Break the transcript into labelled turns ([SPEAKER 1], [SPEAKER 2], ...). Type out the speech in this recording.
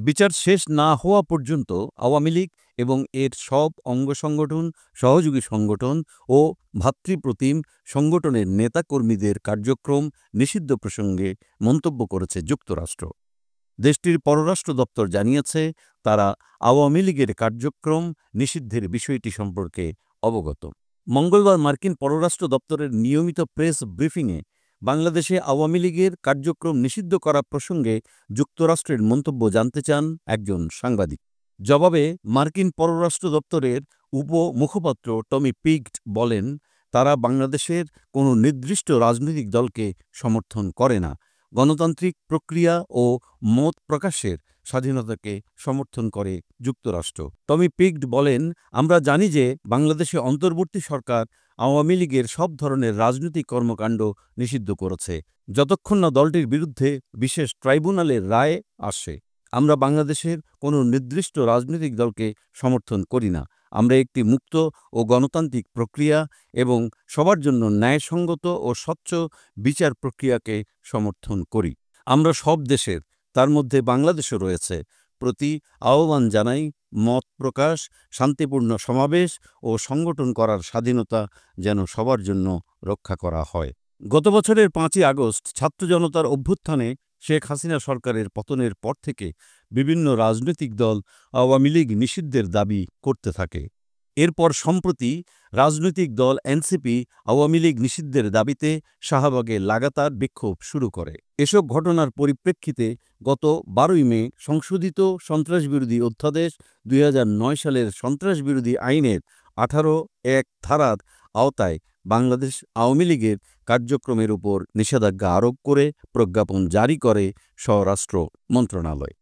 [SPEAKER 1] বিচার শেষ না হওয়া পর্যন্ত আওয়ামী লীগ এবং এর সব অঙ্গ সংগঠন, সহযোগী সংগঠন ও ভ্রাতৃপ্রতিম সংগঠনের নেতাকর্মীদের কার্যক্রম নিষিদ্ধ প্রসঙ্গে মন্তব্য করেছে যুক্তরাষ্ট্র। দেশটির পররাষ্ট্র দপ্তর জানিয়েছে, তারা আওয়ামী লীগের কার্যক্রম নিষিদ্ধের বিষয়টি সম্পর্কে অবগত। মঙ্গলবার মার্কিন পররাষ্ট্র দপ্তরের নিয়মিত প্রেস ব্রিফিংয়ে বাংলাদেশে আওয়ামী লীগের কার্যক্রম নিষিদ্ধ করা প্রসঙ্গে যুক্তরাষ্ট্রের মন্তব্য জানতে চান একজন সাংবাদিক। জবাবে মার্কিন পররাষ্ট্র দপ্তরের উপমুখপাত্র টমি পিগট বলেন, তারা বাংলাদেশের কোনো নির্দিষ্ট রাজনৈতিক দলকে সমর্থন করে না, গণতান্ত্রিক প্রক্রিয়া ও মত প্রকাশের স্বাধীনতাকে সমর্থন করে যুক্তরাষ্ট্র। টমি পিগট বলেন, আমরা জানি যে বাংলাদেশে অন্তর্বর্তী সরকার আওয়ামী লীগের সব ধরনের রাজনৈতিক কর্মকাণ্ড নিষিদ্ধ করেছে, যতক্ষণ না দলটির বিরুদ্ধে বিশেষ ট্রাইব্যুনালের রায় আসে। আমরা বাংলাদেশের কোনো নির্দিষ্ট রাজনৈতিক দলকে সমর্থন করি না। আমরা একটি মুক্ত ও গণতান্ত্রিক প্রক্রিয়া এবং সবার জন্য ন্যায়সঙ্গত ও স্বচ্ছ বিচার প্রক্রিয়াকে সমর্থন করি। আমরা সব দেশের, তার মধ্যে বাংলাদেশও রয়েছে, প্রতি আহ্বান জানাই মত প্রকাশ, শান্তিপূর্ণ সমাবেশ ও সংগঠন করার স্বাধীনতা যেন সবার জন্য রক্ষা করা হয়। গত বছরের ৫ই আগস্ট ছাত্র জনতার অভ্যুত্থানে শেখ হাসিনা সরকারের পতনের পর থেকে বিভিন্ন রাজনৈতিক দল আওয়ামী লীগ নিষিদ্ধের দাবি করতে থাকে। এরপর সম্প্রতি রাজনৈতিক দল এনসিপি আওয়ামী লীগ নিষিদ্ধের দাবিতে শাহবাগে লাগাতার বিক্ষোভ শুরু করে। এসব ঘটনার পরিপ্রেক্ষিতে গত ১২ই মে সংশোধিত সন্ত্রাসবিরোধী অধ্যাদেশ ২০০৯ সালের সন্ত্রাসবিরোধী আইনের ১৮(১) ধারার আওতায় বাংলাদেশ আওয়ামী লীগের কার্যক্রমের উপর নিষেধাজ্ঞা আরোপ করে প্রজ্ঞাপন জারি করে স্বরাষ্ট্র মন্ত্রণালয়।